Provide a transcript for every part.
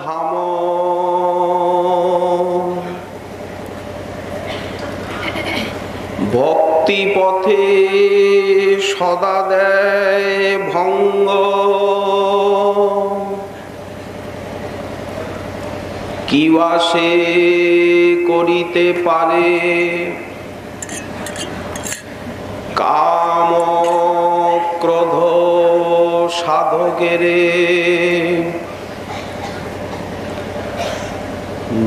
ধাম ভক্তি পথে সদা দেয় ভঙ্গ কিবা সে করিতে পারে কাম ক্রোধ সাধকেরে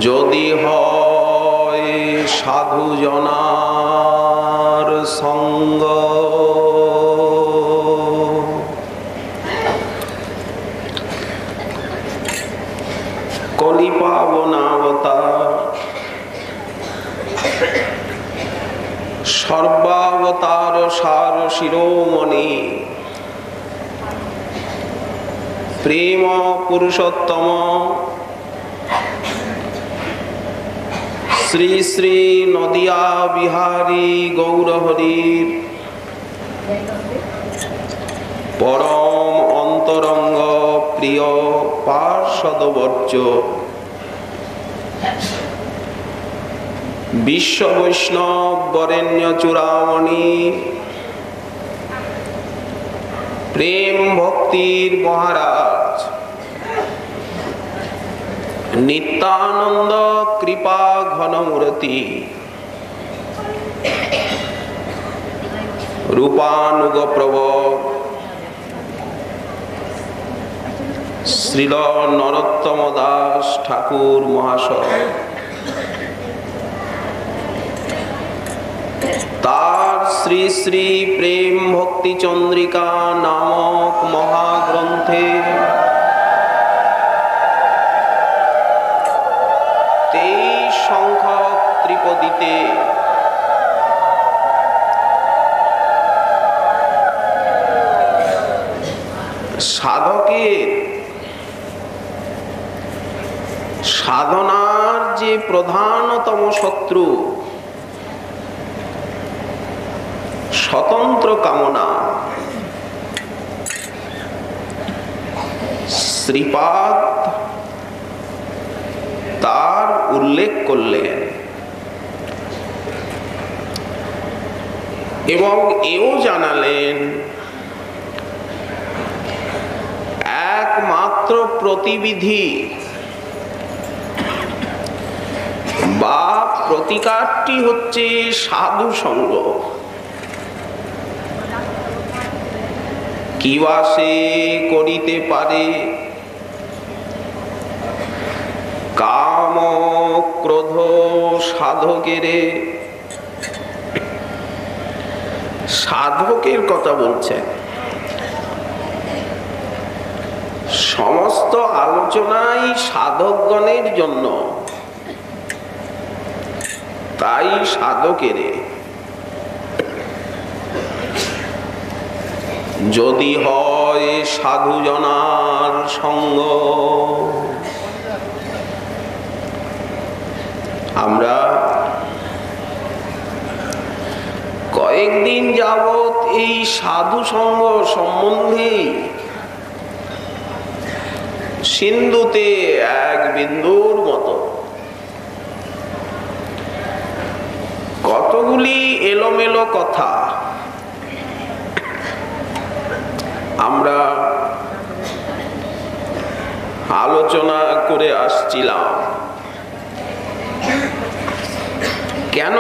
যদি হয় সাধু জনার সঙ্গ কলি পাবনাবতার সর্বাবতার সার শিরোমণি প্রেম পুরুষোত্তম শ্রী শ্রী নদিয়া বিহারী গৌরহরির পরম অন্তরঙ্গ প্রিয় পার্ষদবর্জ বিশ্ব বৈষ্ণব বরেণ্য চূড়ামণি প্রেম ভক্তির মহারাজ নিত্যানন্দ কৃপা ঘনমূর্তি রূপানুগ প্রভব শ্রীল নরোত্তম দাস ঠাকুর মহাশয় তার শ্রী শ্রী প্রেম ভক্তি চন্দ্রিকা নামক মহাগ্রন্থে 23 সংখ্যক ত্রিপদীতে সাধকের সাধনার যে প্রধানতম শত্রু স্বতন্ত্র কামনা শ্রীপাদ তার উল্লেখ করলেন এবং এও জানালেন একমাত্র প্রতিবিধি বা প্রতিকারটি হচ্ছে সাধু সঙ্গ। কিবা সে করিতে পারে কাম ক্রোধ সাধকেরে। সাধকের কথা বলছেন। সমস্ত আলোচনাই সাধকগণের জন্য, তাই সাধকেরে যদি হয় সাধুজনার সঙ্গ। আমরা কয়েকদিন যাবৎ এই সাধু সঙ্গ সম্বন্ধে সিন্ধুতে এক বিন্দুর মতো কতগুলি এলোমেলো কথা আমরা আলোচনা করে আসছিলাম। কেন?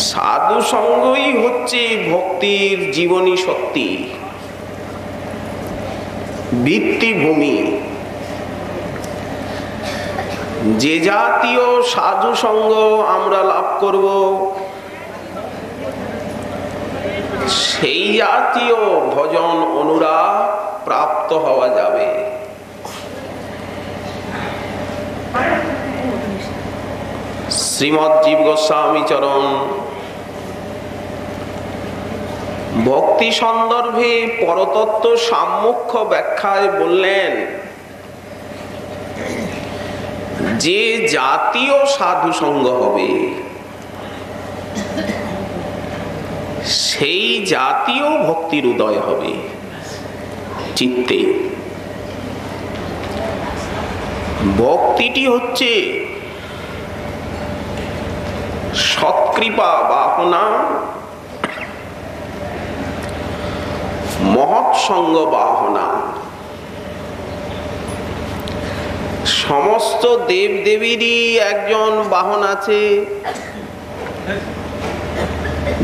সাধু সঙ্গই হচ্ছে ভক্তির জীবনী শক্তি, ভিত্তিভূমি। যে জাতীয় সাধু সঙ্গ আমরা লাভ করব, সেই জাতীয় ভজন অনুরাগ প্রাপ্ত হওয়া যাবে। শ্রীমৎ জীব গোস্বামী চরণ ভক্তি সন্দর্ভে পরতত্ত্ব সাম্যক্ষ ব্যাখ্যায় বললেন, যে জাতীয় সাধু সঙ্গ হবে সেই জাতীয় ভক্তির উদয় হবে চিত্তে। ভক্তিটি হচ্ছে সৎকৃপা বাহনা, মহৎসঙ্গ বাহনা। সমস্ত দেব দেবীরই একজন বাহন আছে।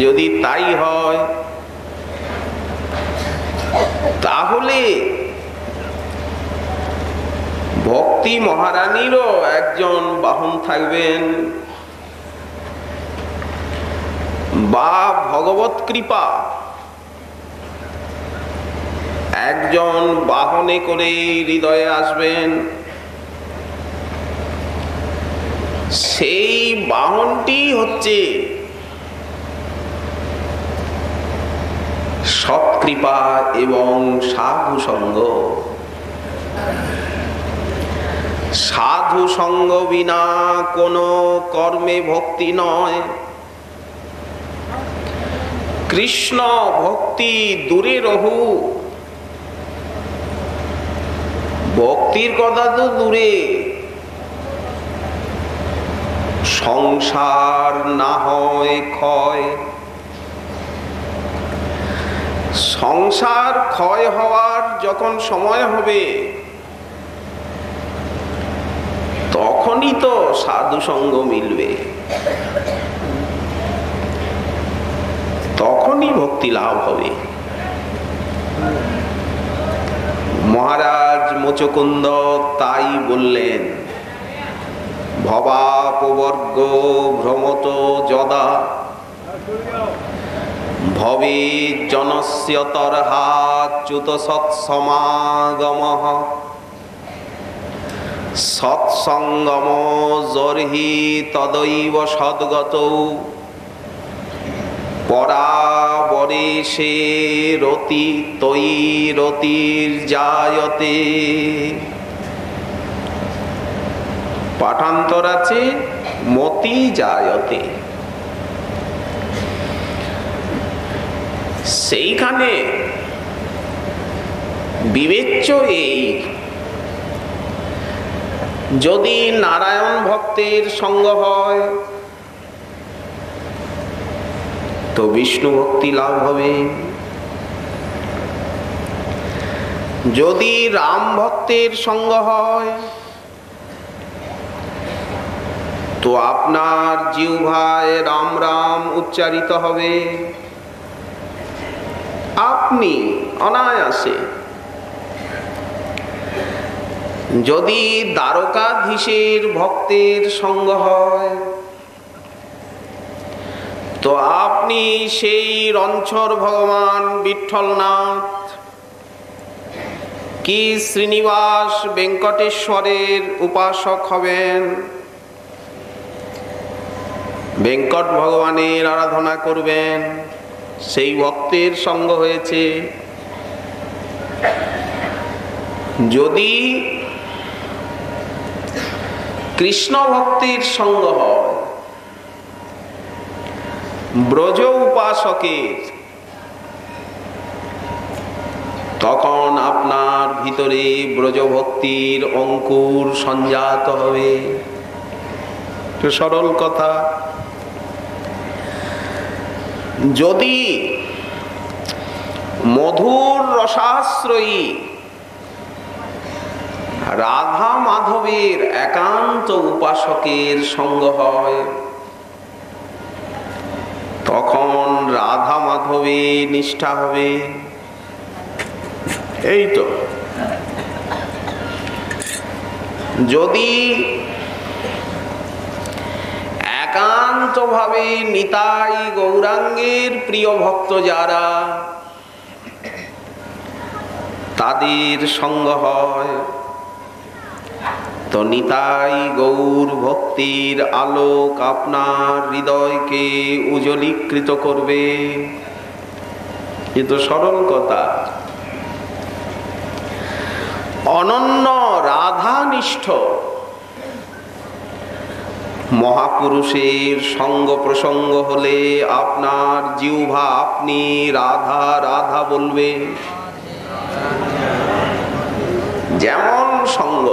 যদি তাই হয় তাহলে ভক্তি মহারানীরও একজন বাহন থাকবেন, বা ভগবত কৃপা একজন বাহনে করে হৃদয়ে আসবেন। সেই বাহনটি হচ্ছে সৎকৃপা এবং সাধু সঙ্গ। সাধু সঙ্গ বিনা কোনো কর্মে ভক্তি নয়। কৃষ্ণ ভক্তি দূরে রহু, ভক্তির কথা তো দূরে, সংসার না হয় ক্ষয়। সংসার ক্ষয় হওয়ার যখন সময় হবে তখনই তো সাধু সঙ্গ মিলবে, তখনই ভক্তি লাভ হবে। মহারাজ মুচকুন্দ তাই বললেন, ভবাপবর্গ ভ্রমত যদা ভবে জনস্য তর্হাচ্যুত সৎসমাগমঃ সৎসঙ্গম জর্হি তদৈব সদ্গতৌ পরাবরেশে রতি তৈ রতির্জায়তে। পাঠান্তর আছে মতি জায়তে। সেইখানে বিবেচ্য এই, যদি নারায়ণ ভক্তের সঙ্গ হয় তো বিষ্ণু ভক্তি লাভ হবে, যদি রাম ভক্তের সঙ্গ হয় তো আপনার জিহ্বায় রাম রাম উচ্চারিত হবে, আপনি অনায়াসে। যদি দ্বারকাধীশের ভক্তের সঙ্গ হয় তো আপনি সেই রঞ্ছর ভগবান বিঠ্ঠলনাথ কি শ্রীনিবাস বেঙ্কটেশ্বরের উপাসক হবেন, বেঙ্কট ভগবানের আরাধনা করবেন। সেই ভক্তের সঙ্গ হয়েছে। যদি কৃষ্ণ ভক্তির সঙ্গ হয় ব্রজ উপাসকের, তখন আপনার ভিতরে ব্রজভক্তির অঙ্কুর সঞ্জাত হবে। সরল কথা। যদি মধুর রসাশ্রয়ী রাধা মাধবের একান্ত উপাসকের সঙ্গ হয় তখন রাধা মাধবে নিষ্ঠা হবে। এই তো। যদি একান্তভাবে নিতাই গৌরাঙ্গের প্রিয় ভক্ত যারা, তাদের সঙ্গ হয় তো নিতাই গৌর ভক্তির আলোক আপনার হৃদয়কে উজ্জ্বলীকৃত করবে। এ তো সরল কথা। অনন্য রাধানিষ্ঠ মহাপুরুষের সঙ্গ প্রসঙ্গ হলে আপনার জিহ্বা আপনি রাধা রাধা বলবে। যেমন সঙ্গ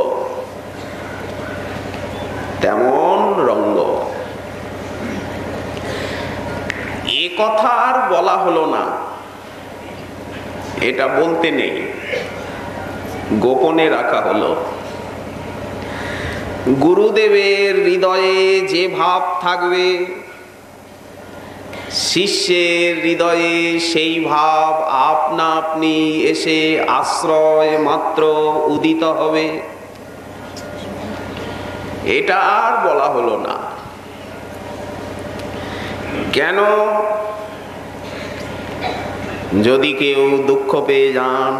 তেমন রঙ্গ। এ কথা আর বলা হলো না, এটা বলতে নেই, গোপনে রাখা হলো। গুরুদেবের হৃদয়ে যে ভাব থাকবে, শিষ্যের হৃদয়ে সেই ভাব আপনা আপনি এসে আশ্রয় মাত্র উদিত হবে। এটা আর বলা হলো না। কেন? যদি কেউ দুঃখ পেয়ে যান,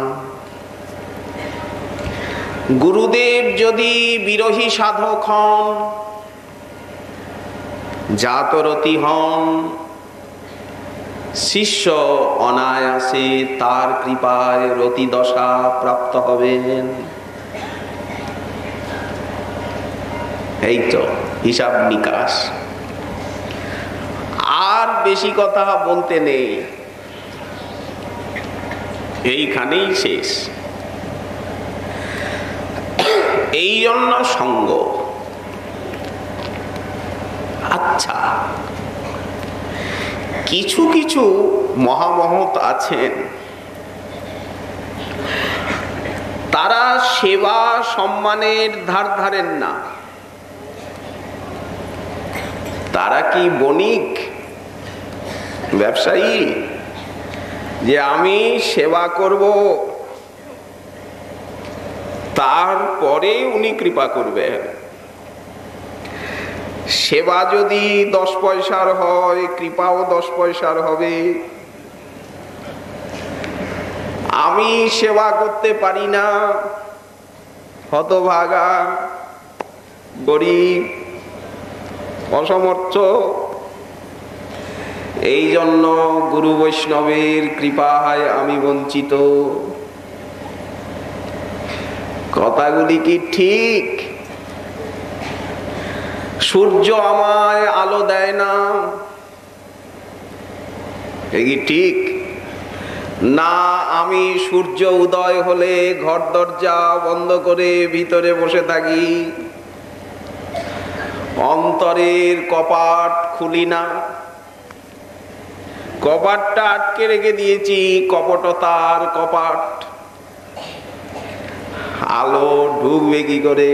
গুরুদেব যদি বিরহী সাধক হন, জাতরতি হন, শিষ্য অনায়াসে তার কৃপায় রতি দশা প্রাপ্ত হবেন। এই তো হিসাব নিকাশ। আর বেশি কথা বলতে নেই, এইখানেই শেষ। এই জন্য সঙ্গ। আচ্ছা, কিছু কিছু মহামহৎ আছেন, তারা সেবা সম্মানের ধার ধারেন না। তারা কি বণিক, ব্যবসায়ী, যে আমি সেবা করব তারপরে উনি কৃপা করবেন? সেবা যদি 10 পয়সার হয়, কৃপাও 10 পয়সার হবে। আমি সেবা করতে পারি না, হতভাগা, গরিব, অসমর্থ, এই জন্য গুরু বৈষ্ণবের কৃপায় আমি বঞ্চিত। কথাগুলি কি ঠিক? সূর্য আমায় আলো দেয় না, এই কি ঠিক? না, আমি সূর্য উদয় হলে ঘর দরজা বন্ধ করে ভিতরে বসে থাকি, অন্তরের কপাট খুলি না, কপাটটা আটকে রেখে দিয়েছি, কপটতার কপাট। আলো ঢুকবে কি করে?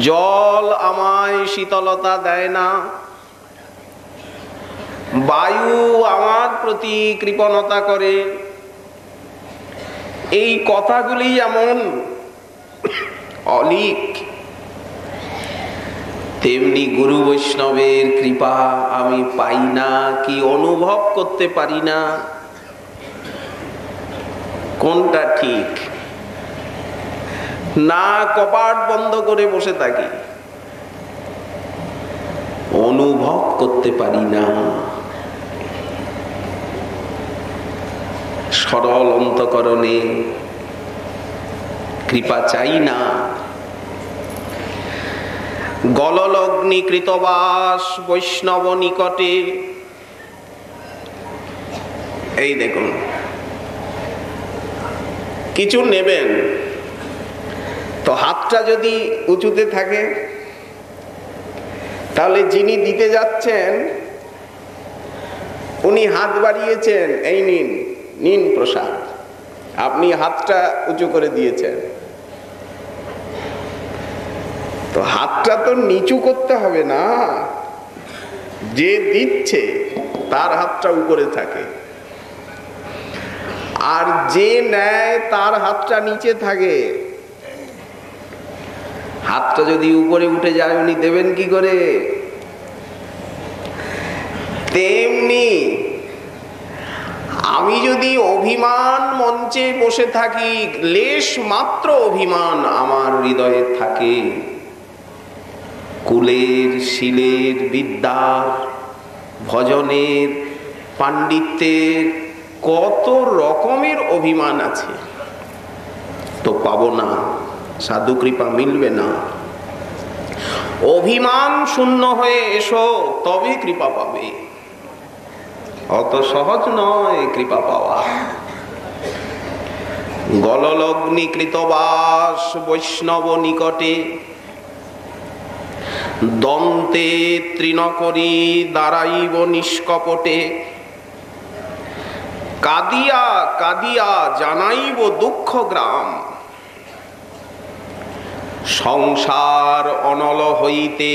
জল আমায় শীতলতা দেয় না, বায়ু আমার প্রতি কৃপণতা করে। এই কথাগুলি যেমন অলিক, তেমনি গুরু বৈষ্ণবের কৃপা আমি পাই না, কি অনুভব করতে পারি না। কোনটা ঠিক? না কপাট বন্ধ করে বসে থাকি, অনুভব করতে পারি না। সরল অন্তঃকরণে কৃপা চাই না। গললগ্নি কৃতবাস বৈষ্ণব নিকটে। এই দেখুন, কিছু নেবেন তো হাতটা যদি উঁচুতে থাকে, তাহলে যিনি দিতে যাচ্ছেন উনি হাত বাড়িয়েছেন, এই নিন, নিন প্রসাদ, আপনি হাতটা উঁচু করে দিয়েছেন। তো হাতটা তো নিচু করতে হবে না, যে দিচ্ছে তার হাতটা উপরে থাকে, আর যে নেয় তার হাতটা নিচে থাকে। হাতটা যদি উপরে উঠে যায় উনি দেবেন কি করে? তেমনি আমি যদি অভিমান মঞ্চে বসে থাকি, লেশ মাত্র অভিমান আমার হৃদয়ে থাকে, কুলের, শিলের, বিদ্যার, ভজনের, পাণ্ডিত্যের কত রকমের অভিমান আছে, তো পাবো না, সাধু কৃপা মিলবে না। অভিমান শূন্য হয়ে এসো, তবে কৃপা পাবে। অত সহজ নয় কৃপা পাওয়া। গললগ্নি কৃতবাস বৈষ্ণব নিকটে। দন্তে তৃণকরি দাঁড়াইব নিষ্কপটে, কাঁদিয়া কাঁদিয়া জানাইব দুঃখ গ্রাম। সংসার অনল হইতে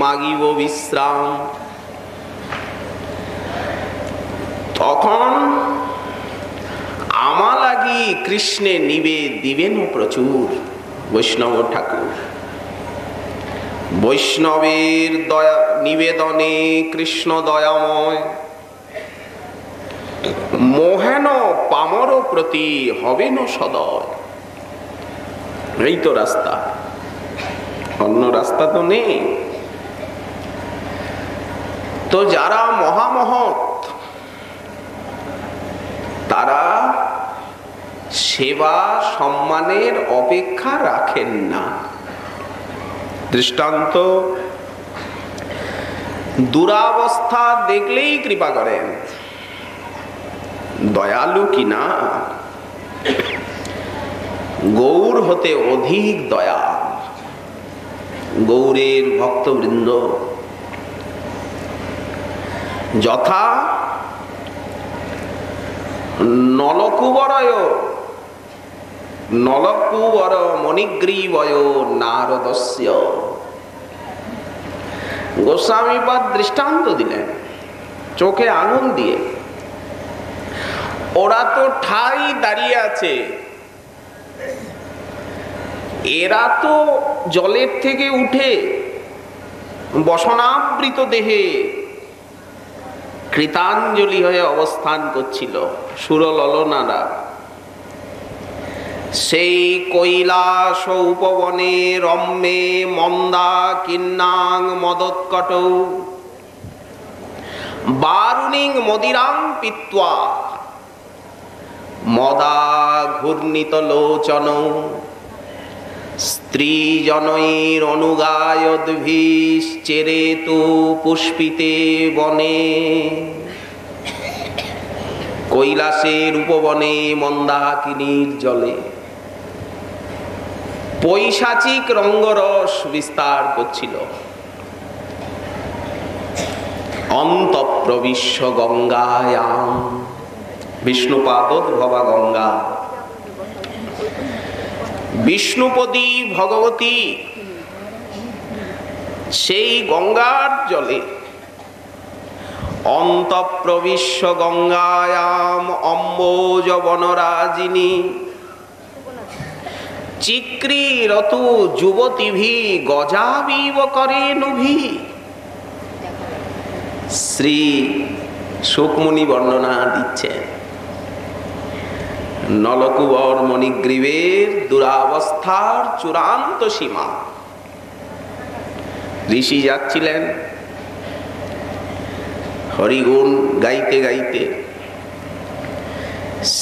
মাগিব বিশ্রাম। তখন আমা লাগি কৃষ্ণে নিবে দিবেন প্রচুর বৈষ্ণব ঠাকুর। বৈষ্ণবের দয়া নিবেদনে কৃষ্ণ দয়াময়, মোহেন পামর প্রতি হবেন সদয়। এই তো রাস্তা, অন্য রাস্তা তো নেই। তো যারা মহামহৎ তারা সেবা সম্মানের অপেক্ষা রাখেন না। দৃষ্টান্ত, দুরাবস্থা দেখলেই কৃপা করেন। দয়ালু কিনা, গৌর হতে অধিক দয়া। গৌরের ভক্তবৃন্দ যথা নলকুবরয় নলকুবর মণিগ্রীবয় নারদস্য। গোস্বামীপাদ দৃষ্টান্ত দিলেন চোখে আঙুল দিয়ে। ওরা তো ঠাই দাঁড়িয়ে আছে, এরা তো জলের থেকে উঠে বসনাবৃত দেহে কৃতাঞ্জলি হয়ে অবস্থান করছিল সুরললনারা। সেই কৈলাস উপবনে রম্যে মন্দা কিন্নাং মদোৎকট বারুণিং মদিরাং পিত্বা মদা ঘূর্ণিত লোচন স্ত্রী জনৈর অনুগায়দ্ভিশ্চেরেতু পুষ্পিতে বনে। কৈলাসের উপবনে মন্দাকিনীর জলে পৈশাচিক রঙ্গরস বিস্তার করছিল। অন্তঃপ্রবিশ্য গঙ্গায়াম, বিষ্ণুপাদোদ্ভবা গঙ্গা, বিষ্ণুপদী ভগবতী সেই গঙ্গার জলে অন্তঃপ্রবিশ্য গঙ্গায়াম অম্বোজ বনরাজিনী চিক্রীরতু যুবতীভি গজাবিব করেনুভি। শ্রী শুকমুনি বর্ণনা দিচ্ছেন নলকুবর মণিগ্রীবের দুরাবস্থার চূড়ান্ত সীমা। ঋষি যাচ্ছিলেন হরিগুণ গাইতে গাইতে।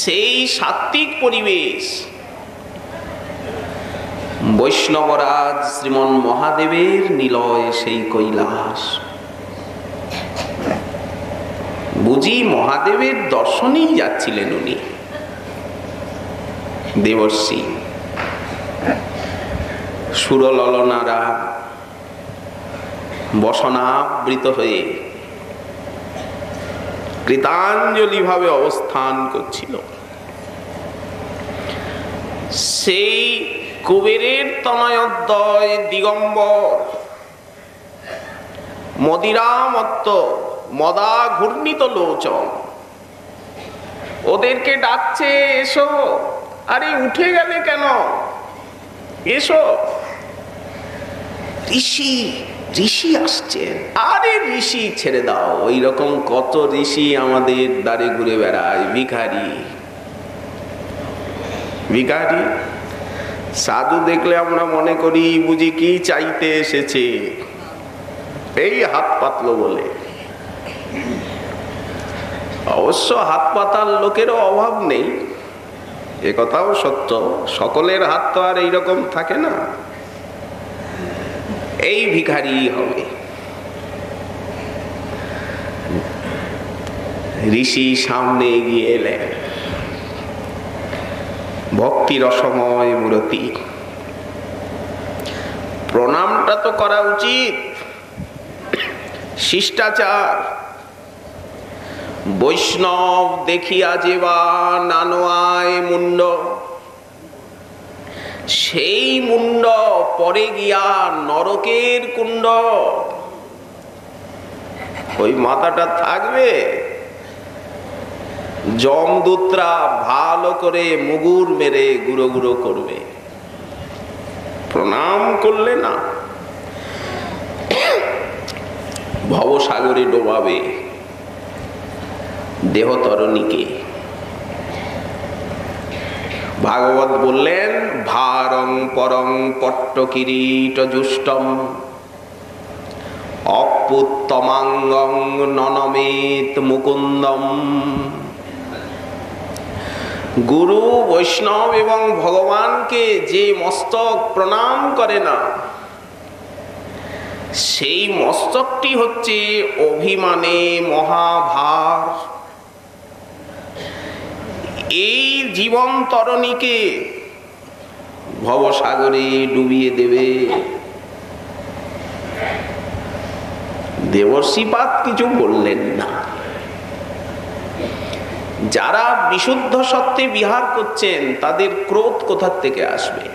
সেই সাত্ত্বিক পরিবেশ বৈষ্ণবরাজ শ্রীমন মহাদেবের নিলয় সেই কৈলাস। বুঝি মহাদেবের দর্শনেই যাচ্ছিলেন উনি। দেবর্ষি সুরললনারা বসনাবৃত হয়ে কৃতাঞ্জলি ভাবে অবস্থান করছিল। সেই কুবেরের তনয়োদয় দিগম্বর মদিরামত্ত মদা ঘূর্ণিত লোচন ওদেরকে ডাকছে, এসো। আরে উঠে গেলে কেন, এসো। ঋষি ঋষি আসছে। আরে ঋষি ছেড়ে দাও, ওই রকম কত ঋষি আমাদের দ্বারে ঘুরে বেড়ায়। ভিখারি ভিখারি সাধু দেখলে আমরা মনে করি বুঝি কি চাইতে এসেছে, এই হাত পাতলো বলে। অবশ্য হাত পাতার লোকেরও অভাব নেই, এ কথাও সত্য। সকলের হাত তো আর এইরকম থাকে না। এই ভিখারি হবে। ঋষি সামনে এগিয়ে এলেন, ভক্তি রসময় মূরতি। প্রণামটা তো করা উচিত, শিষ্টাচার। বৈষ্ণব দেখিয়া যেবা নানোয়ায় মুন্ড, সেই মুন্ড পরে গিয়া নরকের কুণ্ড। ওই মাথাটা থাকবে, যমদূতরা ভালো করে মুগুর মেরে গুঁড়ো গুঁড়ো করবে, প্রণাম করলে না ভবসাগরে ডোবাবে দেহতরণীকে। ভাগবত বললেন, ভারং পরং পট্টকিরীট জুষ্টম অপুত্তমাঙ্গং ননমেত মুকুন্দম। গুরু বৈষ্ণব এবং ভগবানকে যে মস্তক প্রণাম করে না, সেই মস্তকটি হচ্ছে অভিমানে মহাভার। এই জীবন তরণীকে ভবসাগরে ডুবিয়ে দেবে। দেবর্ষিপাদ কিছু বললেন না। যারা বিশুদ্ধ সত্যে বিহার করছেন তাদের ক্রোধ কোথা থেকে আসবে?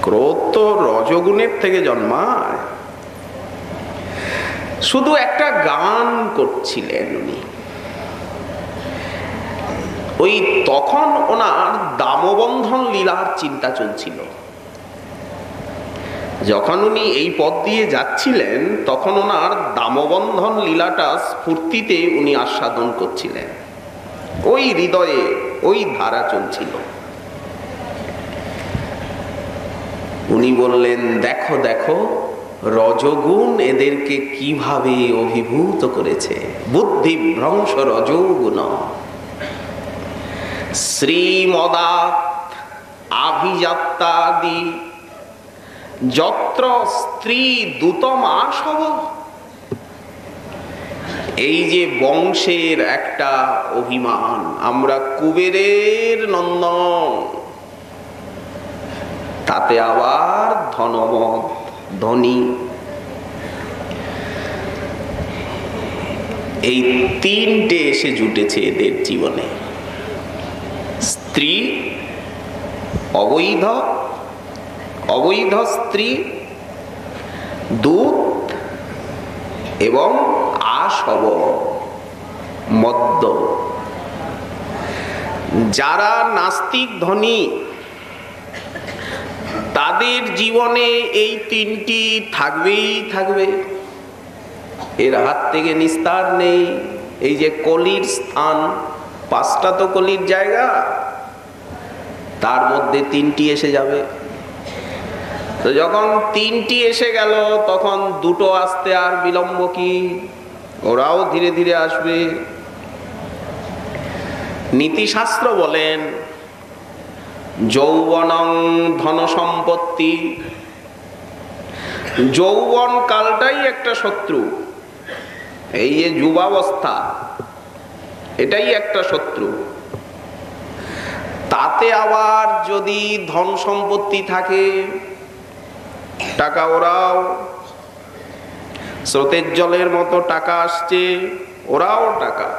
ক্রোধ তো রজগুণের থেকে জন্মায়। শুধু একটা গান করছিলেন উনি, ওই তখন ওনার দামবন্ধন লীলার চিন্তা চলছিল। যখন উনি এই পথ দিয়ে যাচ্ছিলেন তখন ওনার দামবন্ধন লীলাটা স্ফূর্তিতে উনি আস্বাদন করছিলেন, ওই হৃদয়ে ওই ধারা চলছিল। উনি বললেন, দেখো দেখো রজগুণ এদেরকে কিভাবে অভিভূত করেছে। বুদ্ধি ভ্রংশ রজগুণ শ্রীমদাত আভিজাত্যাদি যত্র স্ত্রী দূতম আসব। এই যে বংশের একটা অভিমান, আমরা কুবেরের নন্দন, তাতে আবার ধনমত ধনী, এই তিনটে এসে জুটেছে এদের জীবনে। স্ত্রী, অবৈধ স্ত্রী, দূত এবং আসব মদ্য। যারা নাস্তিক ধনী তাদের জীবনে এই তিনটি থাকবেই থাকবে, এর হাত থেকে নিস্তার নেই। এই যে কলির স্থান, 5টা তো কলির জায়গা, তার মধ্যে 3টি এসে যাবে। তো যখন 3টি এসে গেল তখন 2টো আসতে আর বিলম্ব কি? ওরাও ধীরে ধীরে আসবে। নীতিশাস্ত্র বলেন, যৌবনং ধন সম্পত্তি। যৌবন কালটাই একটা শত্রু। এই যে যুবাবস্থা, এটাই একটা শত্রু। তাতে আবার যদি ধন সম্পত্তি থাকে, টাকা ওরাও, স্রোতের জলের মতো টাকা আসছে, ওরাও টাকা,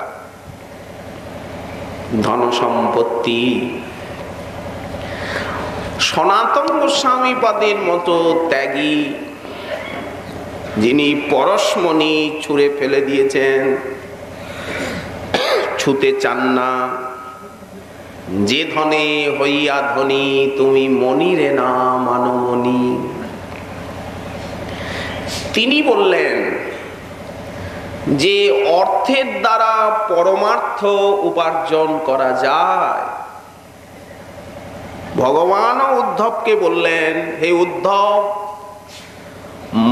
ধন সম্পত্তি। সনাতন গোস্বামী পাদের মতো ত্যাগী, যিনি পরশমণি ছুঁড়ে ফেলে দিয়েছেন, ছুঁতে চান না। যে ধনে হইয়া ধনী তুমি মনিরে না মানমণি। তিনি বললেন যে অর্থের দ্বারা পরমার্থ উপার্জন করা যায়। ভগবানও উদ্ধবকে বললেন, হে উদ্ধব,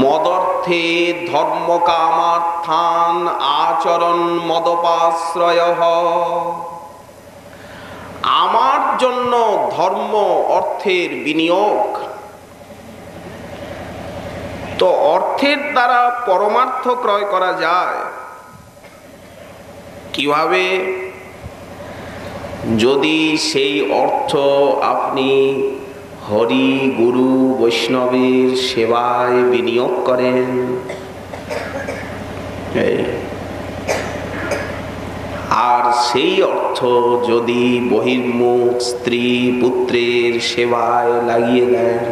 মদর্থে ধর্ম কামার্থান আচরণ মদপাশ্রয়। আমার জন্য ধর্ম অর্থের বিনিয়োগ। তো অর্থের দ্বারা পরমার্থ ক্রয় করা যায় কিভাবে? যদি সেই অর্থ আপনি হরি গুরু বৈষ্ণবের সেবায় বিনিয়োগ করেন। আর সেই অর্থ যদি বহির্মুখ স্ত্রী পুত্রের সেবায় লাগিয়ে দেন,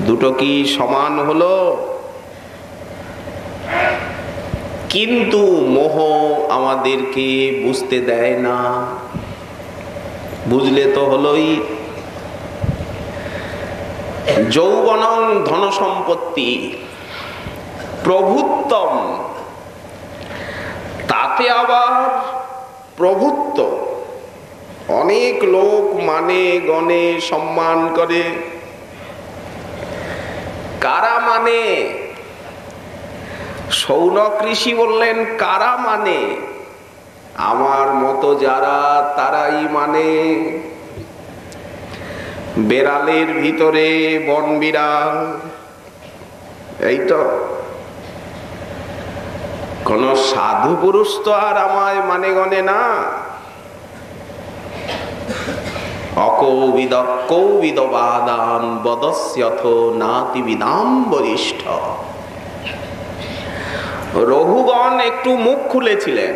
দুটো কি সমান হলো? কিন্তু মোহ আমাদেরকে বুঝতে দেয় না। বুঝলে তো হলোই। যৌবনং ধন সম্পত্তি প্রভুত্তম, তাতে আবার প্রভুত্ব। অনেক লোক মানে গণে সম্মান করে। কারা মানে? শৌনক ঋষি বললেন কারা মানে? আমার মতো যারা, তারাই মানে। বেড়ালের ভিতরে বন বিড়াল, এই তো। কোন সাধু পুরুষ তো আর আমায় মানে গণে না। অকৌবিদ কৌবিদবাদান বদস্যথ নাতিবিদাম বরিষ্ঠ। রঘুগণ একটু মুখ খুলেছিলেন,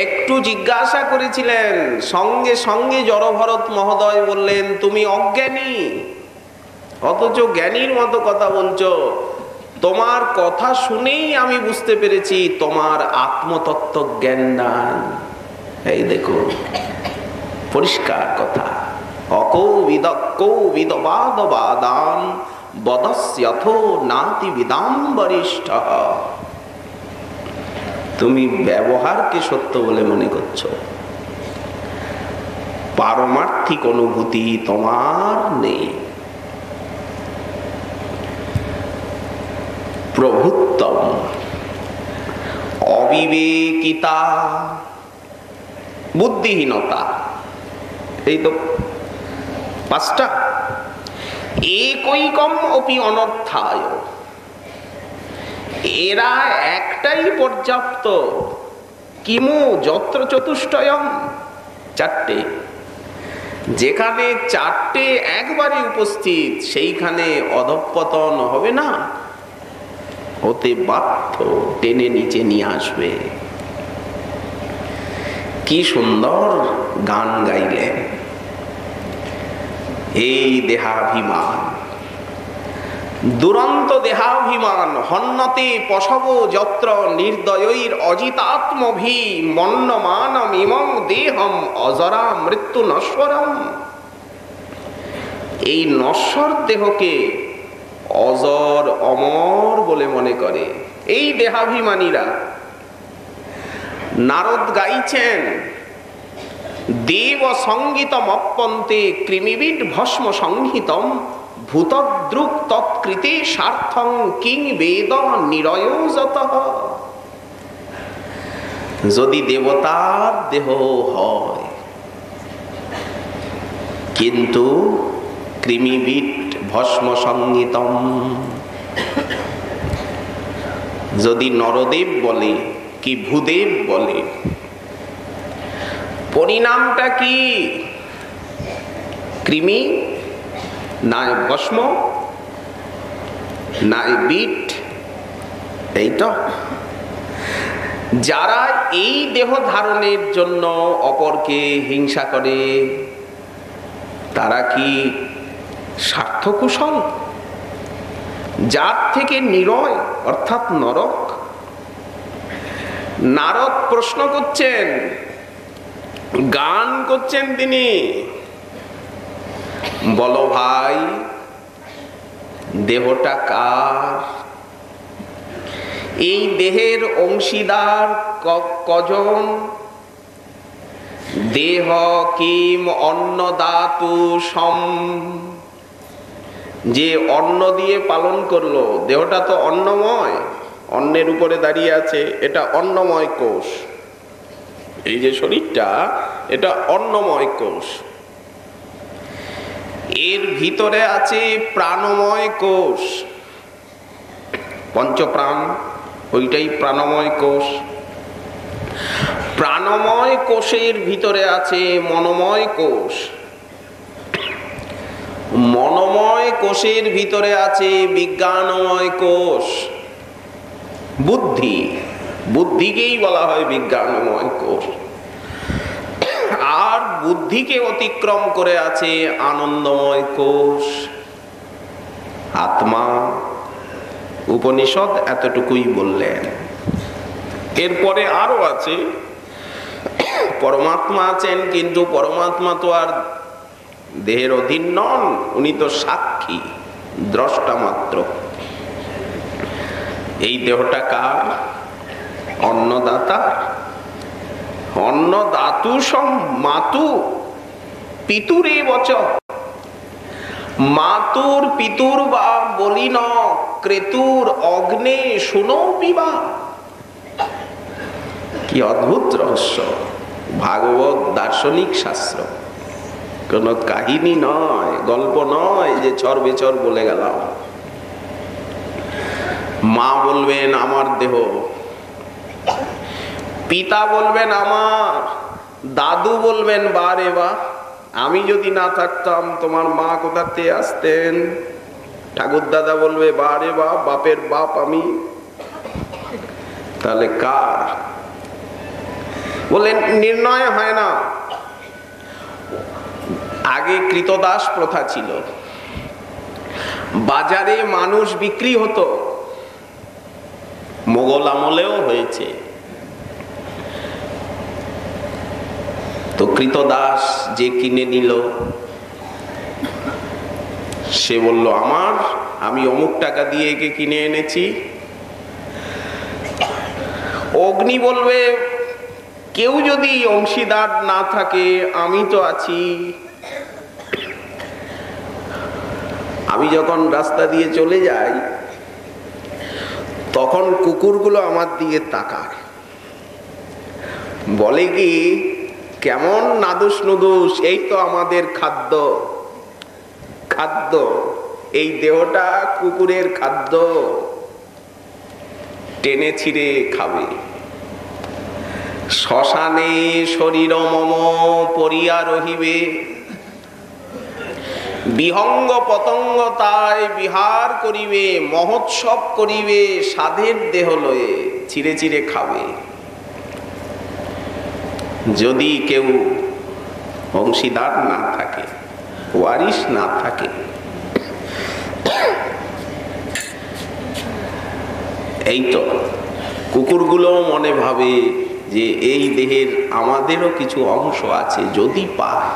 একটু জিজ্ঞাসা করেছিলেন, সঙ্গে সঙ্গে জড়ভরত মহোদয় বললেন তুমি অজ্ঞানী, অথচ জ্ঞানীর মতো কথা বলছো। তোমার কথা শুনেই আমি বুঝতে পেরেছি তোমার আত্মতত্ত্ব জ্ঞান নাই। এই দেখো পরিষ্কার কথা। অকৌবিদ কৌবিদবাদবাদান বদস্যথ নাতিবিদাম বরিষ্ঠ। তুমি ব্যবহারকে সত্য বলে মনে করছো, পারমার্থিক অনুভূতি তোমার নেই। প্রভুত্তম অবিবেকিতা, বুদ্ধিহীনতা। এই তো পাঁচটা। একৈকম অপি অনর্থায়, এরা একটাই পর্যাপ্ত। কিমু যত্র চতুষ্টয়ম, চারটে। যেখানে চারটে একবারে উপস্থিত, সেইখানে অধঃপতন হবে না, হতে বাধ্য, টেনে নিচে নিয়ে আসবে। কি সুন্দর গান গাইলেন। এই দেহাভিমান, দুরন্ত দেহাভিমান, হন্যতে পশব যত্র নির্দয়ৈর অজিতাত্মভি মন্যমানমিমং দেহম অজরা মৃত্যু নশ্বরম। এই নশ্বর দেহকে অজর অমর বলে মনে করে এই দেহাভিমানীরা। নারদ গাইছেন, দেব সঙ্গীতম অপ্পন্তে কৃমিবিদ ভস্ম সংহিতম ভূতদ্রুক তৎকৃতে স্বার্থং কিং বেদ নিরয়োজতঃ। যদি দেবতার দেহ হয়, কিন্তু কৃমিবিদ ভস্ম সংহিতম। যদি নরদেব বলে কি ভূদেব বলে, পরিণামটা কি? কৃমি না ভস্ম না বিট। এই তো যারা এই দেহ ধারণের জন্য অপরকে হিংসা করে, তারা কি স্বার্থকুশল? যার থেকে নিরয় অর্থাৎ নরক। নারদ প্রশ্ন করছেন, গান করছেন তিনি, বলো ভাই দেহটা কার? এই দেহের অংশীদার কজন? দেহ কিম অন্নদাতু সম, যে অন্ন দিয়ে পালন করলো। দেহটা তো অন্নময়, অন্নের উপরে দাঁড়িয়ে আছে, এটা অন্নময় কোষ। এই যে শরীরটা, এটা অন্নময় কোষ। এর ভিতরে আছে প্রাণময় কোষ, পঞ্চপ্রাণ, ওইটাই প্রাণময় কোষ। প্রাণময় কোষের ভিতরে আছে মনোময় কোষ। মনোময় কোষের ভিতরে আছে বিজ্ঞানময় কোষ, বুদ্ধি। বুদ্ধিকেই বলা হয় বিজ্ঞানময় কোষ। আর বুদ্ধিকে অতিক্রম করে আছে আনন্দময় কোষ, আত্মা। উপনিষদ এতটুকুই বললেন। এরপরে আরো আছে, পরমাত্মা আছেন, কিন্তু পরমাত্মা তো আর দেহের অধীন নন, উনি তো সাক্ষী, দ্রষ্টা মাত্র। এই দেহটা কার? অন্নদাতা। অন্নদাতু সম মাতু পিতুরে বচ। মাতুর পিতুর বা বলিন ক্রেতুর অগ্নে শুনো পিবা। কি অদ্ভুত রহস্য! ভাগবত দার্শনিক শাস্ত্র, কোন কাহিনী নয়, গল্প নয় যে চর বেচর বলে গেলাম। মা বলবেন আমার দেহ, পিতা বলবেন আমার, দাদু বলবেন বারে বা, আমি যদি না থাকতাম তোমার মা কোথাতে আসতেন? ঠাকুর দাদা বলবে বারে বা, বাপের বাপ আমি। তাহলে কার? বললেন নির্ণয় হয় না। আগে কৃতদাস প্রথা ছিল, বাজারে মানুষ বিক্রি হতো, মোগল আমলেও হয়েছে। তো কৃতদাস যে কিনে নিল, সে বলল আমার, আমি অমুক টাকা দিয়ে একে কিনে এনেছি। অগ্নি বলবে কেউ যদি অংশীদার না থাকে, আমি তো আছি। আমি যখন রাস্তা দিয়ে চলে যাই, তখন কুকুরগুলো আমার দিকে তাকায়, বলে কি কেমন নাদুস নুদুস, এই তো আমাদের খাদ্য। খাদ্য, এই দেহটা কুকুরের খাদ্য, টেনে ছিঁড়ে খাবে। শ্মশানে শরীর মম পরিয়া রহিবে, বিহঙ্গ পতঙ্গ তাই বিহার করিবে, মহোৎসব করিবে সাধের দেহ লয়ে, ছিঁড়ে ছিঁড়ে খাবে। যদি কেউ অংশীদার না থাকে, ওয়ারিশ না থাকে, এই তো কুকুরগুলো মনে ভাবে যে এই দেহের আমাদেরও কিছু অংশ আছে, যদি পায়।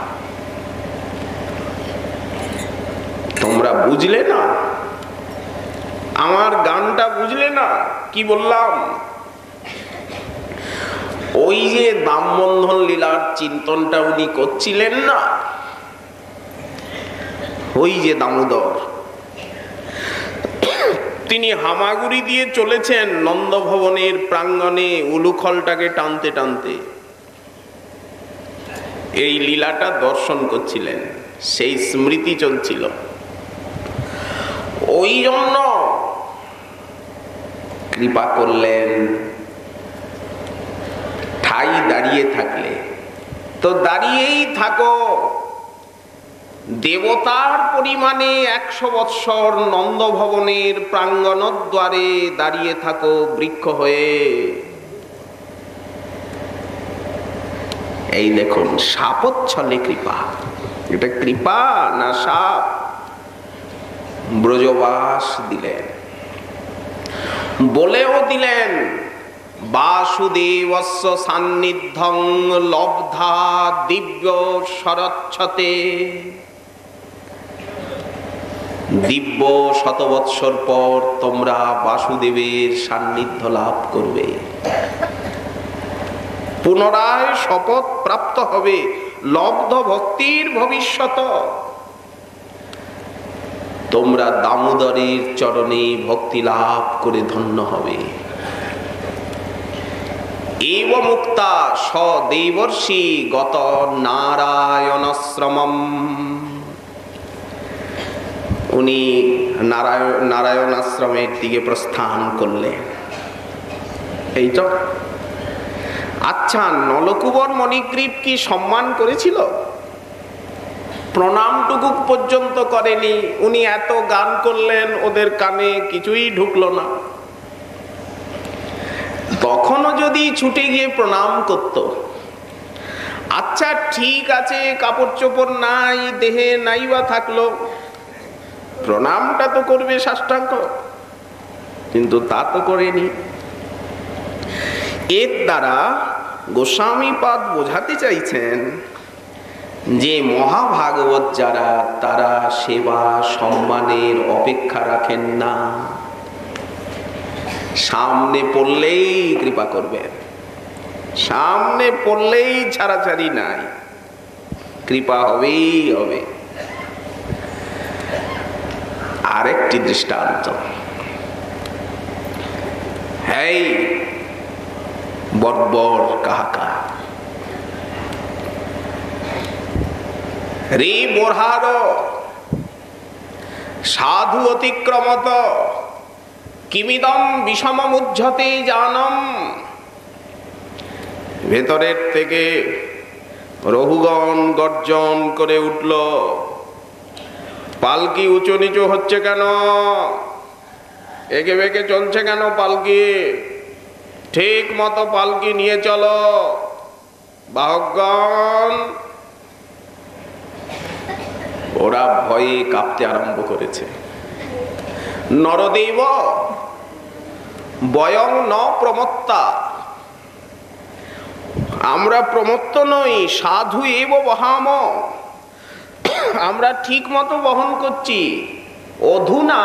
তোমরা বুঝলে না, আমার গানটা বুঝলে না, কি বললাম? ওই যে দামবন্ধন লীলার চিন্তনটা উনি করছিলেন না, ওই যে দামোদর, তিনি হামাগুড়ি দিয়ে চলেছেন নন্দভবনের প্রাঙ্গণে উলুখলটাকে টানতে টানতে, এই লীলাটা দর্শন করছিলেন, সেই স্মৃতি চলছিল। ওই জন্য কৃপা করলেন, ঠাই দাঁড়িয়ে থাকলে তো দাঁড়িয়েই থাকো, দেবতার পরিমাণে 100 বৎসর নন্দভবনের প্রাঙ্গণদ্বারে দাঁড়িয়ে থাকো বৃক্ষ হয়ে। এই দেখুন, সাপচ্ছলে কৃপা। এটা কৃপা না সাপ? ব্রজবাস দিলেন, বলেও দিলেন বাসুদেবস্য সান্নিধ্যং লব্ধা দিব্য শরচ্ছতে। দিব্য 100 বৎসর পর তোমরা বাসুদেবের সান্নিধ্য লাভ করবে, পুনরায় শপথ প্রাপ্ত হবে, লব্ধ ভক্তির ভবিষ্যৎ। তোমরা দামোদরের চরণে ভক্তি লাভ করে ধন্য হবে। এব মুক্তা সদেবর্ষি গত নারায়ণাশ্রমম। উনি নারায়ণ আশ্রমের দিকে প্রস্থান করলেন। এই তো। আচ্ছা, নলকুবর মণিগ্রীব কি সম্মান করেছিল? প্রণামটুকু পর্যন্ত করেনি। উনি এত গান করলেন, ওদের কানে কিছুই ঢুকলো না। তখনও যদি ছুটে গিয়ে প্রণাম করত, আচ্ছা ঠিক আছে, কাপড় চোপড় নাই, দেহে নাই বা থাকলো, প্রণামটা তো করবে সাষ্টাঙ্গ, কিন্তু তা তো করেনি। এর দ্বারা গোস্বামীপাদ বোঝাতে চাইছেন যে মহাভাগবত যারা, তারা সেবা সম্মানের অপেক্ষা রাখেন না, সামনে পড়লেই কৃপা করবেন, সামনে পড়লেই ছাড়াছাড়ি নাই, কৃপা হবেই হবে। আরেকটি দৃষ্টান্ত, হেই বর্বর কাহাকা, রে বোরহার সাধু অতিক্রমত কিমিদম বিষমমুজ্ঝতে জানম। ভেতরের থেকে রহুগণ গর্জন করে উঠল, পালকি উঁচু নিচু হচ্ছে কেন, একে বেঁকে চলছে কেন পালকি, ঠিক মতো পালকি নিয়ে চলো। বাহকগণ ওরা ভয়ে কাঁপতে আরম্ভ করেছে। নরদেব বয়ং ন প্রমত্তা, আমরা প্রমত্ত নই, সাধু এব বহাম, আমরা ঠিক মতো বহন করছি। অধুনা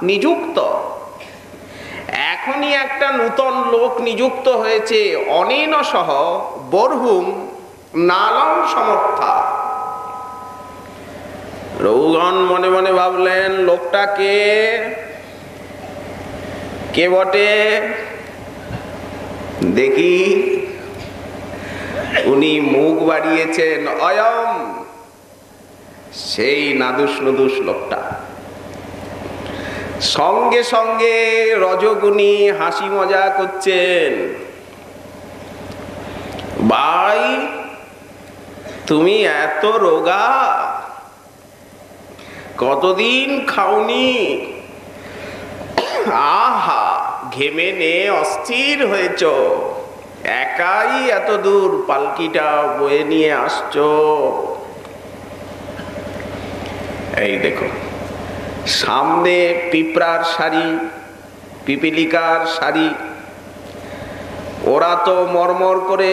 নিযুক্ত, এখনই একটা নূতন লোক নিযুক্ত হয়েছে, অনেন সহ বরহুম নালং সমর্থা। রঘুগণ মনে মনে ভাবলেন, লোকটা কে, কে বটে দেখি। উনি মুখ বাড়িয়েছেন, অয়ম, সেই নাদুস নদুস লোকটা। সঙ্গে সঙ্গে রজগুণী হাসি মজা করছেন, ভাই তুমি এত রোগা, কতদিন খাওনি, আহা ঘেমে নে অস্থির হয়েছ, একাই এত দূর পালকিটা বয়ে নিয়ে আসছো। এই দেখো সামনে পিঁপড়ার সারি, পিপিলিকার সারি, ওরা তো মরমর করে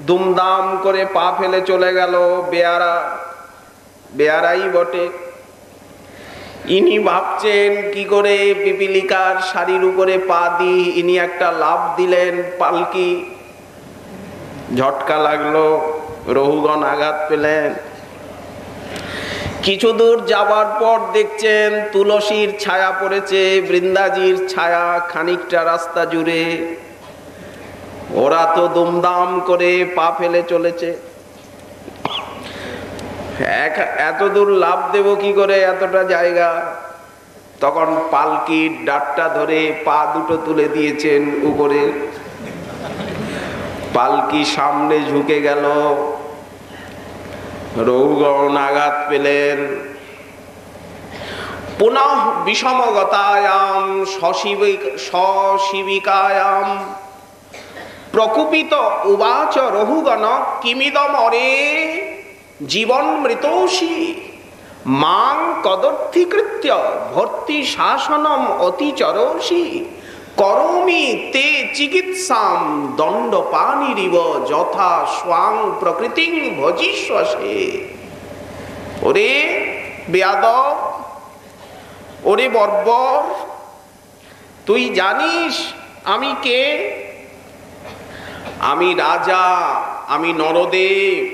দুমদাম করে পা ফেলে চলে গেল, বেয়ারা, বেয়ারাই বটে। ইনি ভাবছেন কি করে পিপিলিকার শাড়ির উপরে পা দি, ইনি একটা লাফ দিলেন, পালকি ঝটকা লাগলো, রহুগণ আঘাত পেলেন। কিছু দূর যাবার পর দেখছেন তুলসীর ছায়া পড়েছে, বৃন্দাজির ছায়া খানিকটা রাস্তা জুড়ে, ওরা তো দুমদাম করে পা ফেলে চলেছে। এত দূর লাভ দেব কি করে, এতটা জায়গা। তখন পালকির ডাটটা ধরে পা দুটো তুলে দিয়েছেন উপরে, পালকি সামনে ঝুঁকে গেল, রঘুগণ আঘাত পেলেন। পুনঃ বিষমগতায়াম সশিবিকায়াম প্রকুপিত উবাচ রঘুগণ কিমিদম অরে জীবন মৃতৌষি মাং কদর্থীকৃত্য ভর্তি শাসনম অতিচরৌষি করোমি তে চিকিৎসাম দণ্ডপানিরিব যথা স্বাং প্রকৃতিং ভজিষ্যসে। ওরে বেয়াদব, ওরে বর্বর, তুই জানিস আমি কে? আমি রাজা, আমি নরদেব।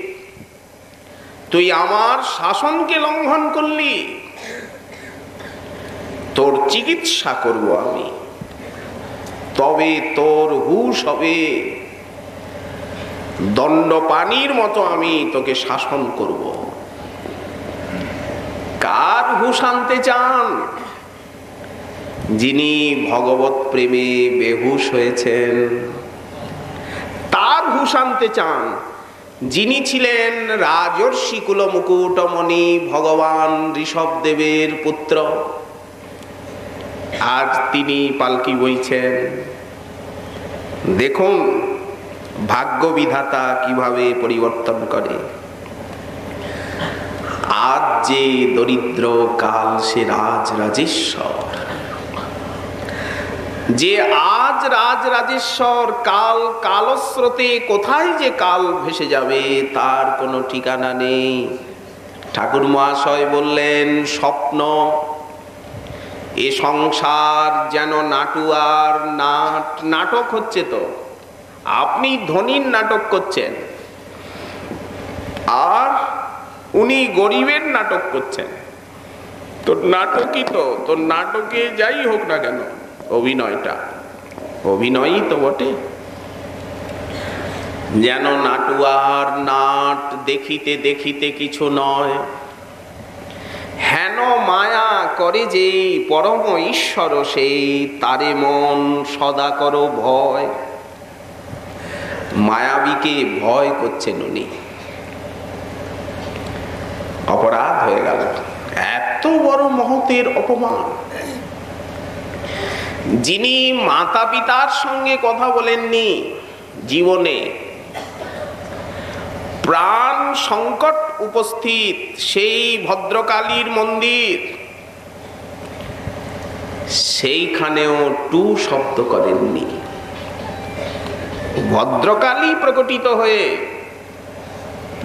তুই আমার শাসনকে লঙ্ঘন করলি, তোর চিকিৎসা করব আমি, তবে তোর হুঁশ হবে, দণ্ডপানির মতো আমি তোকে শাসন করব। কার হুঁশ আনতে চান? যিনি ভগবত প্রেমে বেহুশ হয়েছেন, তার হুঁশ আনতে চান। যিনি ছিলেন রাজর্ষি কুলমুকুটমণি ভগবান ঋষভদেবের পুত্র, আজ তিনি পালকি বইছেন। দেখুন ভাগ্য বিধাতা কিভাবে পরিবর্তন করে। আজ যে দরিদ্র, কাল সে রাজ রাজেশ্বর। যে আজ রাজ রাজেশ্বর, কাল কালস্রোতে কোথায় যে কাল ভেসে যাবে তার কোনো ঠিকানা নেই। ঠাকুর মহাশয় বললেন, স্বপ্ন, এ সংসার যেন নাটুয়ার নাটক হচ্ছে। তো আপনি ধনীর নাটক করছেন আর উনি গরিবের নাটক করছেন। তো নাটকই তো নাটকে যাই হোক না কেন, অভিনয়টা অভিনয়ই তো বটে। যেন নাটুয়ার নাট দেখিতে দেখিতে কিছু নয়, হেন মায়া করে যে পরম ঈশ্বর সেই, তারে মন সদা করো ভয়। মায়াবীকে ভয় করছেন উনি। অপরাধ হয়ে গেল, এত বড় মহতের অপমান। যিনি মাতা পিতার সঙ্গে কথা বলেননি জীবনে, প্রাণ সংকট উপস্থিত, সেই ভদ্রকালীর মন্দির, সেইখানেও টু শব্দ করেননি। ভদ্রকালী প্রকটিত হয়ে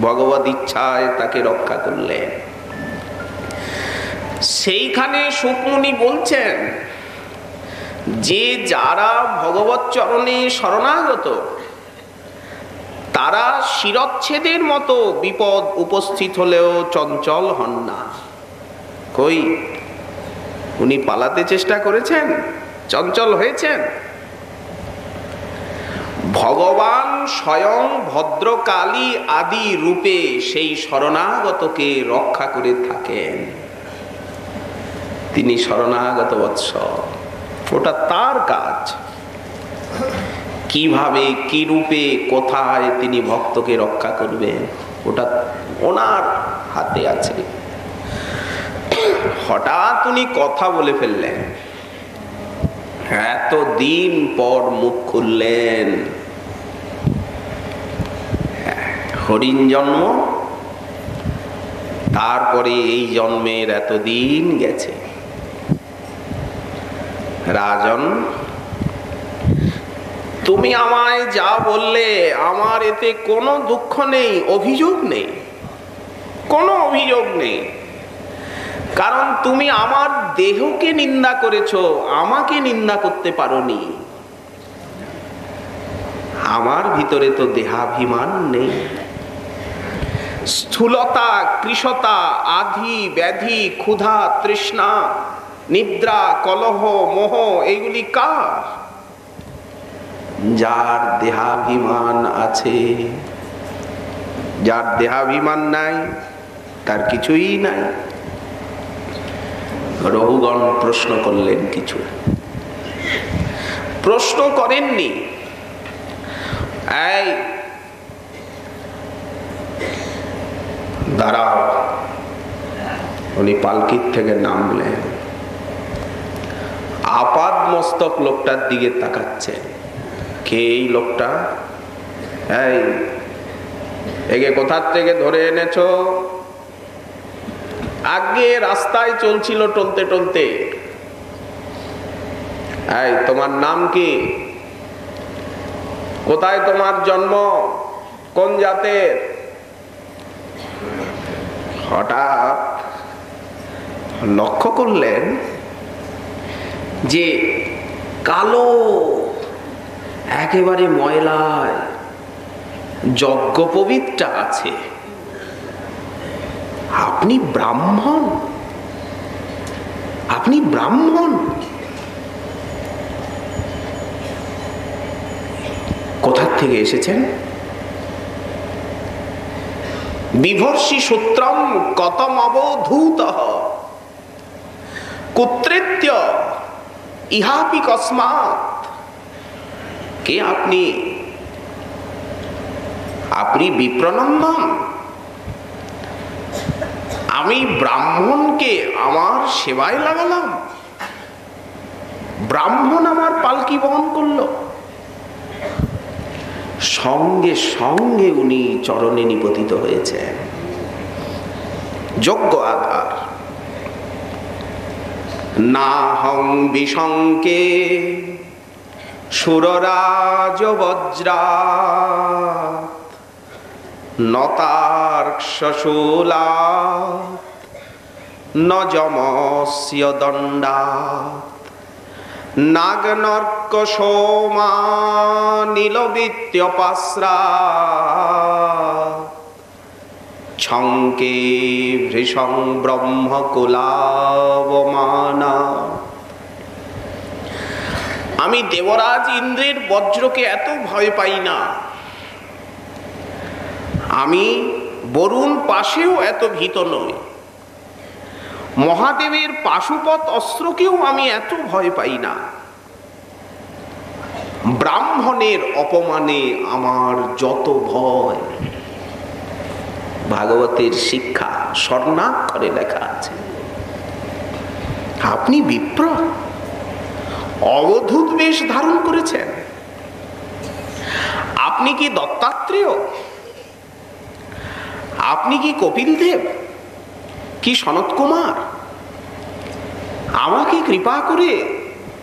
ভগবত ইচ্ছায় তাকে রক্ষা করলেন। সেইখানে সুকমুনি বলছেন যে যারা ভগবত চরণে শরণাগত, তারা শিরচ্ছেদের মতো বিপদ উপস্থিত হলেও চঞ্চল হন না। কই, উনি পালাতে চেষ্টা করেছেন? চঞ্চল হয়েছেন? ভগবান স্বয়ং ভদ্রকালী আদি রূপে সেই শরণাগতকে রক্ষা করে থাকেন। তিনি শরণাগত বৎস, ওটা তার কাজ। কিভাবে, কি রূপে, কোথায় তিনি ভক্তকে রক্ষা করবেন, ওটা ওনার হাতে আছে। হঠাৎ উনি কথা বলে ফেললেন, এতদিন পর মুখ খুললেন। হরিণ জন্ম, তারপরে এই জন্মের এতদিন গেছে। রাজন, তুমি আমায় যা বললে আমার এতে কোনো দুঃখ নেই, অভিযোগ নেই, কোনো অভিযোগ নেই। কারণ তুমি আমার দেহকে নিন্দা করেছো, আমাকে নিন্দা করতে পারোনি। আমার ভিতরে তো দেহাভিমান নেই। স্থূলতা, কৃশতা, আধি, ব্যাধি, ক্ষুধা, তৃষ্ণা, নিদ্রা, কলহ, মোহ, এইগুলি কার? যার দেহাভিমান আছে। যার দেহাভিমান নাই তার কিছুই নাই। রঘুগণ প্রশ্ন করলেন, কিছু প্রশ্ন করেননি। এই দাঁড়াও। উনি পালকির থেকে নামলেন, আপাদ মস্তক লোকটার দিকে তাকাচ্ছেন। কে এই লোকটা? এই একে কোথার থেকে ধরে এনেছো? আগে রাস্তায় চলছিল টলতে টলতে। এই তোমার নাম কি? কোথায় তোমার জন্ম? কোন জাতের? হঠাৎ লক্ষ্য করলেন যে কালো, একেবারে ময়লায় যজ্ঞোপবীতটা আছে। আপনি ব্রাহ্মণ? আপনি ব্রাহ্মণ? কোথার থেকে এসেছেন? বিভর্ষি সূত্রম কতম অবধূতঃ কুত্রেত্য ইহাপি কস্মাৎ। কে আপনি? আপনি বিপ্রনন্দন, আমি ব্রাহ্মণকে আমার সেবায় লাগালাম, ব্রাহ্মণ আমার পালকি বহন করল। সঙ্গে সঙ্গে উনি চরণে নিপতিত হয়েছেন। যোগ্য আধার। না হং বিশঙ্কে সুররাজ বজ্রা নতার্ক্ষশূলা ন যমস্য দণ্ডাৎ নাগনর্ক সোমা নীলবিত্যপাস্রা ছঙ্কে ভৃশং ব্রহ্মকুলাবমানা। আমি দেবরাজ ইন্দ্রের বজ্রকে এত ভয় পাই না, আমি বরুণ পাশেও এত ভীত নই, মহাদেবের পাশুপত অস্ত্রকেও আমি এত ভয় পাই না। ব্রাহ্মণের অপমানে আমার যত ভয়। ভাগবতের শিক্ষা স্বর্ণাক্ষরে লেখা আছে। আপনি বিপ্র, অবধূত বেশ ধারণ করেছেন। আপনি কি দত্তাত্রেয়? আপনি কি কপিল দেব? কি সনত কুমার? আমাকে কৃপা করে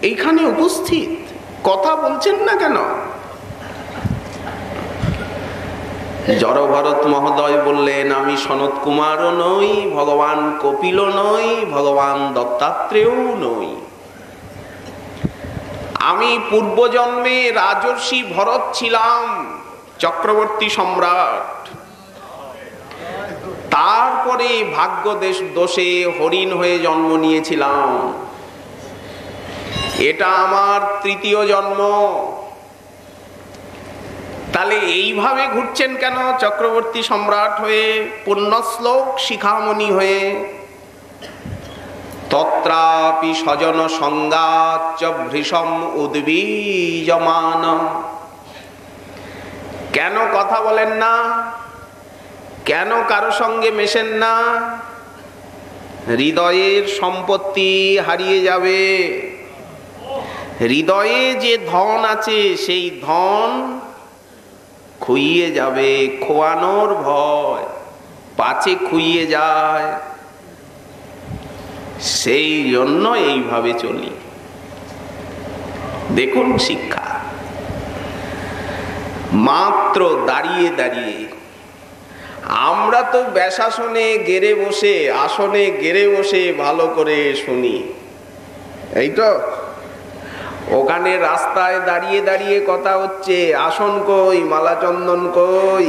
এইখানে উপস্থিত, কথা বলছেন না কেন? জড়ভরত মহোদয় বললেন, আমি সনত কুমারও নই, ভগবান কপিলও নই, ভগবান দত্তাত্রেয়ও নই। আমি পূর্বজন্মে রাজর্ষি ভরত ছিলাম, চক্রবর্তী সম্রাট। তারপরে ভাগ্য দোষে হরিণ হয়ে জন্ম নিয়েছিলাম। এটা আমার তৃতীয় জন্ম। তাহলে এইভাবে ঘুরছেন কেন চক্রবর্তী সম্রাট হয়ে, পুণ্যশ্লোক শিখামণি হয়ে? তত্রাপি স্বজন সংগাচ্চ ভৃশম উদ্বীজমান। কেন কথা বলেন না? কেন কারো সঙ্গে মেশেন না? হৃদয়ের সম্পত্তি হারিয়ে যাবে। হৃদয়ে যে ধন আছে সেই ধন খুইয়ে যাবে, খোয়ানোর ভয়, পাছে খুইয়ে যায়। সেই জন্য এইভাবে চলি। দেখুন শিক্ষা, মাত্র দাঁড়িয়ে দাঁড়িয়ে। আমরা তো ব্যাসাসনে গেড়ে বসে, আসনে গেড়ে বসে ভালো করে শুনি, এই তো। ওখানে রাস্তায় দাঁড়িয়ে দাঁড়িয়ে কথা হচ্ছে, আসন কই, মালাচন্দন কই,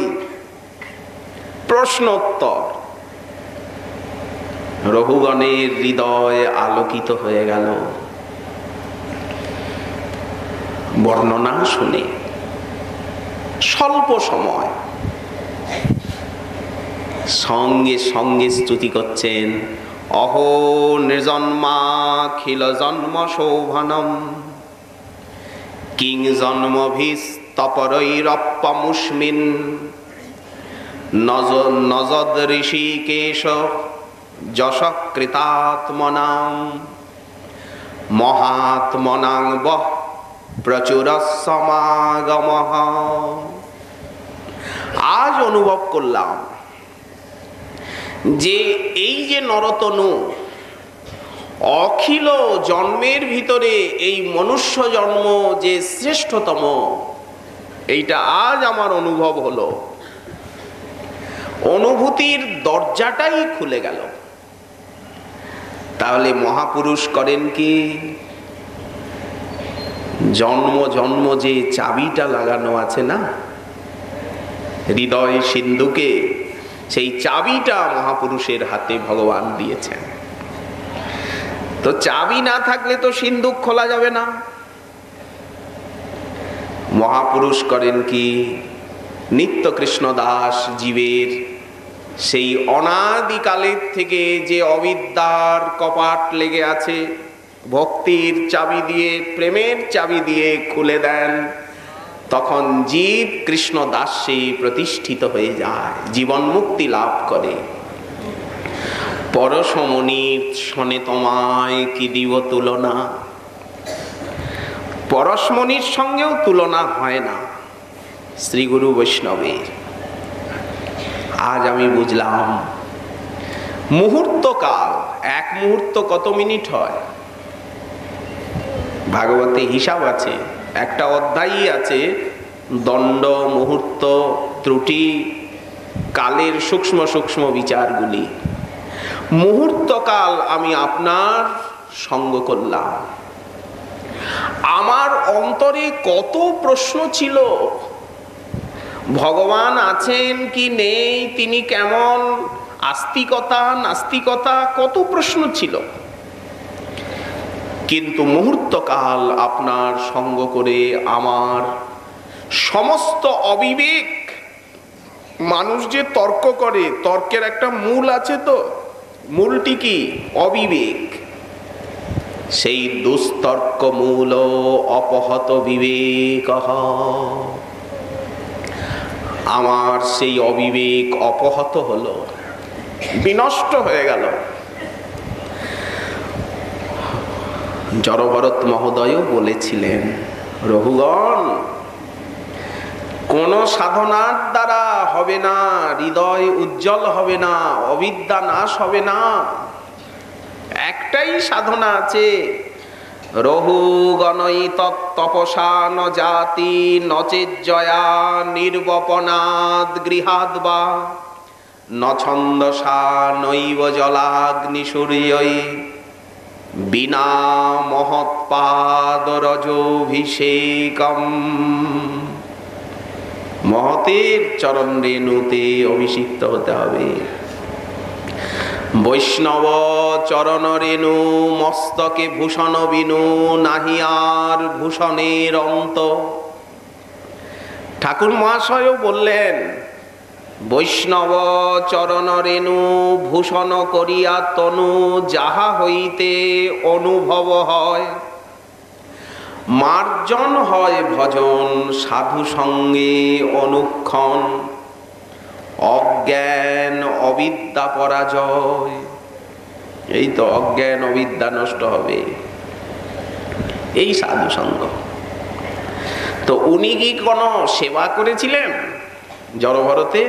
প্রশ্নোত্তর। রঘুগণের হৃদয় আলোকিত হয়ে গেল বর্ণনা শুনে। স্বল্প সময় সঙ্গে সঙ্গে স্তুতি করছেন। অহো নির্জন্মাখিল জন্ম শোভনম কিং জন্মভিস্তপরৈরপ্পমুষ্মিন নজদ ঋষিকেশ যশকৃতাত্মনাং মহাত্মনাং বহ প্রচুর সমাগমঃ। আজ অনুভব করলাম যে এই যে নরতনু, অখিল জন্মের ভিতরে এই মনুষ্য জন্ম যে শ্রেষ্ঠতম, এইটা আজ আমার অনুভব হলো। অনুভূতির দরজাটাই খুলে গেল। তাহলে মহাপুরুষ করেন কি? জন্ম জন্ম যে চাবিটা লাগানো আছে না হৃদয় সিন্ধুকে, সেই চাবিটা মহাপুরুষের হাতে ভগবান দিয়েছেন। তো চাবি না থাকলে তো সিন্ধুক খোলা যাবে না। মহাপুরুষ করেন কি? নিত্য কৃষ্ণ দাস জীবের সেই অনাদিকালের থেকে যে অবিদ্যার কপাট লেগে আছে, ভক্তির চাবি দিয়ে, প্রেমের চাবি দিয়ে খুলে দেন। তখন জীব কৃষ্ণ দাসে প্রতিষ্ঠিত হয়ে যায়, জীবন মুক্তি লাভ করে। পরশমণির সনে তোমায় কি দিব তুলনা, পরশমণির সঙ্গেও তুলনা হয় না শ্রী গুরু বৈষ্ণবের। আজ আমি বুঝলাম মুহূর্তকাল, এক মুহূর্ত কত মিনিট হয়? ভাগবতে হিসাব আছে, একটা অধ্যায়ই আছে দণ্ড, মুহূর্ত, ত্রুটি, কালের সূক্ষ্ম সূক্ষ্ম বিচারগুলি। মুহূর্তকাল আমি আপনার সঙ্গ করলাম, আমার অন্তরে কত প্রশ্ন ছিল, ভগবান আছেন কি নেই, তিনি কেমন, আস্তিকতা নাস্তিকতা, কত প্রশ্ন ছিল। কিন্তু মুহূর্তকাল আপনার সঙ্গ করে আমার সমস্ত অবিবেক, মানুষ যে তর্ক করে, তর্কের একটা মূল আছে, তো মূলটি কি? অবিবেক। সেই দুস্তর্ক মূল অপহত বিবেক, আমার সেই অবিবেক অপহত হলো, বিনষ্ট হয়ে গেল। জড়ভরত মহোদয়ও বলেছিলেন, রঘুগণ, কোন সাধনার দ্বারা হবে না, হৃদয় উজ্জ্বল হবে না, অবিদ্যা নাশ হবে না। একটাই সাধনা আছে, রহুগণই তপসা ন জাতি নচেজ্জয়া নির্বপনাদ গৃহাদ বা ন ছন্দসা নৈব জলাগ্নি সূর্যৈ বিনা মহৎপাদ রজোভিষেকম। মহতের চরণ রেণুতে অভিষিক্ত হতে হবে। বৈষ্ণব চরণ রেণু মস্তকে ভূষণ বিনু, নাহি আর ভূষণের অন্ত। ঠাকুর মহাশয়ও বললেন, বৈষ্ণব চরণ রেণু ভূষণ করিয়া তনু, যাহা হইতে অনুভব হয়। মার্জন হয় ভজন সাধু সঙ্গে অনুক্ষণ, অজ্ঞান অবিদ্যা পরাজয়। এই তো অজ্ঞান অবিদ্যা নষ্ট হবে এই সাধু সঙ্গ। তো উনি কি কোনো সেবা করেছিলেন জড়ভরতে?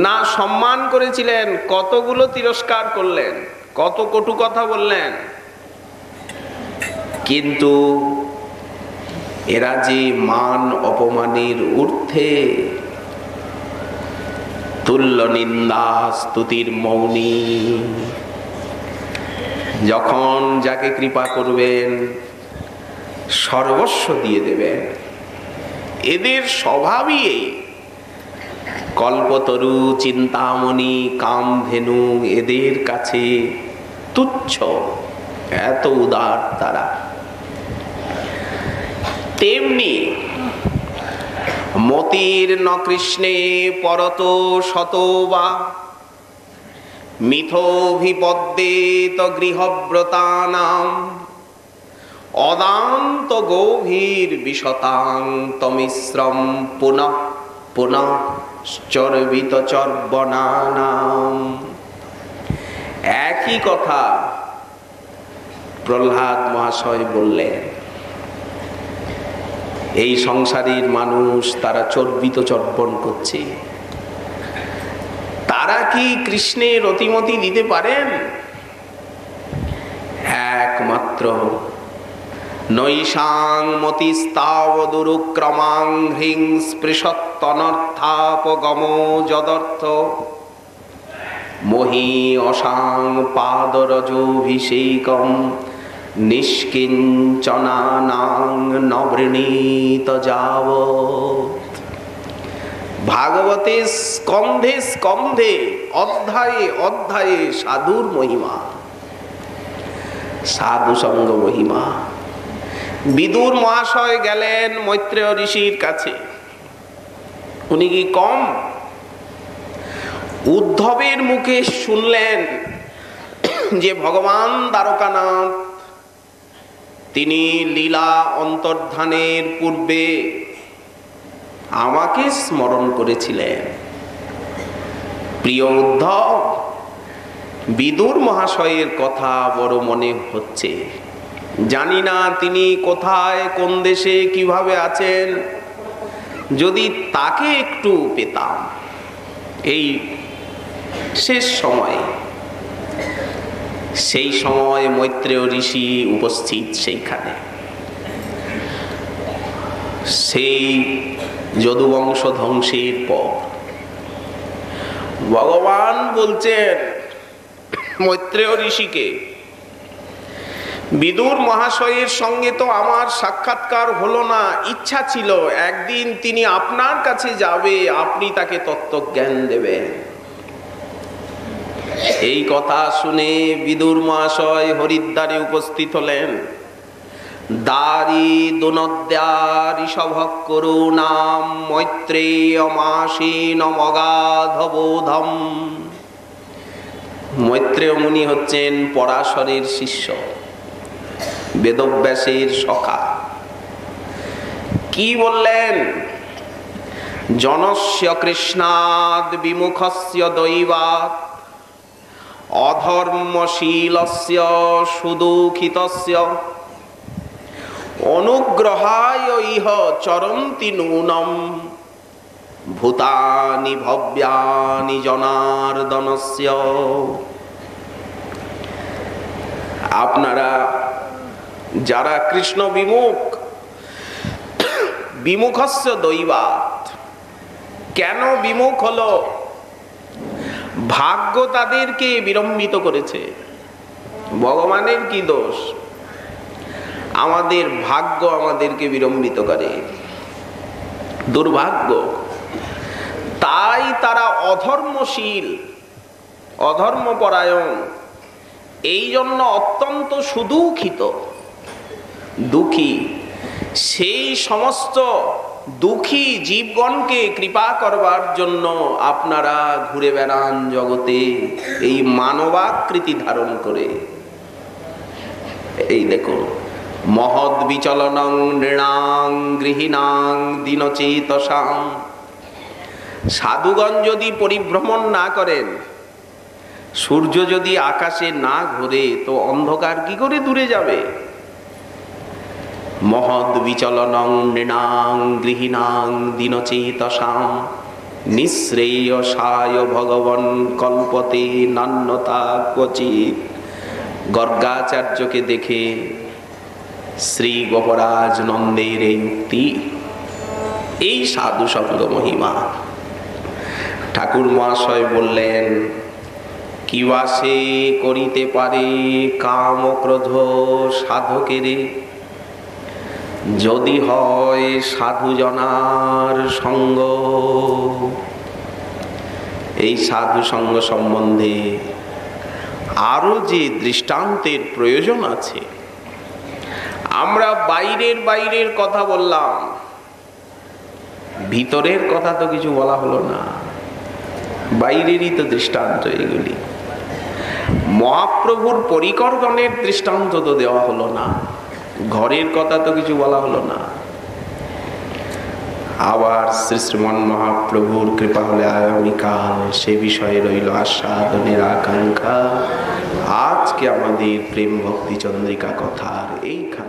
না, সম্মান করেছিলেন, কতগুলো তিরস্কার করলেন, কত কটু কথা বললেন। কিন্তু এরা যে মান অপমানের ঊর্ধ্বে, তুল্য নিন্দা স্তুতির মৌনী। যখন যাকে কৃপা করবেন সর্বস্ব দিয়ে দেবেন। এদের স্বভাবই এই। কল্পতরু, চিন্তামণি, কামধেনু এদের কাছে তুচ্ছ, এত উদার তারা। তেমনি মতির ন কৃষ্ণে পরত শতবা, মিথোভিপদ্যেত গৃহব্রতানাম, অদান্ত গভীর বিশতাং তমিশ্রম পুনঃ পুনঃ চর্বিত চর্বণানাম। একই কথা প্রহ্লাদ মহাশয় বললেন। এই সংসারের মানুষ তারা চর্বিত চর্বণ করছে, তারা কি কৃষ্ণের রতিমতি দিতে পারেন? একমাত্র নৈশাং মতিস্তাবদুরুক্রমাং হ্রিং স্পৃশত্তনর্থাপগমো যদর্থ, মহি অসাং পাদরজোভিষেকম নিষ্কিঞ্চনানাং নবৃণীত যাবৎ। ভাগবতে স্কন্ধে স্কন্ধে, অধ্যায়ে অধ্যায়ে সাধুর মহিমা, সাধু সঙ্গ মহিমা। বিদুর মহাশয় গেলেন মৈত্রেয় ঋষির কাছে, উনি কি কম? উদ্ধবের মুখে শুনলেন যে ভগবান দ্বারকানাথ তিনি লীলা অন্তর্ধানের পূর্বে আমাকে স্মরণ করেছিলেন। প্রিয় উদ্ধব, বিদুর মহাশয়ের কথা বড় মনে হচ্ছে। জানি না তিনি কোথায়, কোন দেশে, কিভাবে আছেন। যদি তাকে একটু পেতাম এই শেষ সময়ে। সেই সময় মৈত্রেয় ঋষি উপস্থিত সেইখানে। সেই যদুবংশ ধ্বংসের পর ভগবান বলছেন মৈত্রেয় ঋষিকে, বিদুর মহাশয়ের সঙ্গে তো আমার সাক্ষাৎকার হলো না, ইচ্ছা ছিল একদিন তিনি আপনার কাছে যাবে, আপনি তাকে তত্ত্বজ্ঞান দেবেন। এই কথা শুনে বিদুর মহাশয় হরিদ্বারে উপস্থিত হলেন। দারি দুনদ্যারি সভক করুণাম মৈত্রেয় মাসীন মগাধবোধম। মৈত্রেয় মুনি হচ্ছেন পরাশরের শিষ্য, বেদব্যাসের সখা। কি বললেন? জনস্য কৃষ্ণাদ বিমুখস্য দৈবাৎ অধর্মশীলস্য সুদুঃখিতস্য অনুগ্রহায় ইহ চরন্তি নূনম ভূতানি ভব্যানি জনার্দনস্য। আপনারা যারা কৃষ্ণ বিমুখ, বিমুখস্য দৈবাৎ, কেন বিমুখ হলো? ভাগ্য তাদেরকে বিড়ম্বিত করেছে। ভগবানের কি দোষ? আমাদের ভাগ্য আমাদেরকে বিড়ম্বিত করে, দুর্ভাগ্য। তাই তারা অধর্মশীল, অধর্মপরায়ণ, এই জন্য অত্যন্ত সুদুঃখিত, দুঃখী। সেই সমস্ত দুঃখী জীবগণকে কৃপা করবার জন্য আপনারা ঘুরে বেড়ান জগতে এই মানবাকৃতি ধারণ করে। এই দেখুন, মহৎ বিচলনং নৃণাং গৃহীণাং দীনচেতসাং। সাধুগণ যদি পরিভ্রমণ না করেন, সূর্য যদি আকাশে না ঘোরে, তো অন্ধকার কি করে দূরে যাবে? মহৎ বিচলনং নৃণাং গৃহীণাং দীনচেতসাং নিঃশ্রেয়সায় ভগবান কল্পতে নান্যতা ক্বচিৎ। গর্গাচার্যকে দেখে শ্রী গোপরাজ নন্দের এই উক্তি, এই সাধু সঙ্গ মহিমা। ঠাকুর মহাশয় বললেন, কিবা সে করিতে পারে কাম ক্রোধ সাধকেরে, যদি হয় সাধু জনার সঙ্গ। এই সাধু সঙ্গ সম্বন্ধে আরো যে দৃষ্টান্তের প্রয়োজন আছে। আমরা বাইরের কথা বললাম, ভিতরের কথা তো কিছু বলা হলো না। বাইরেরই তো দৃষ্টান্ত এগুলি। মহাপ্রভুর পরিকরগণের দৃষ্টান্ত তো দেওয়া হলো না, ঘরের কথা তো কিছু বলা হলো না। আবার শ্রী শ্রীমন মহাপ্রভুর কৃপা হলে আগামীকাল সে বিষয়ে রইল আস্বাদনের আকাঙ্ক্ষা। আজকে আমাদের প্রেম ভক্তি চন্দ্রিকা কথার এইখানে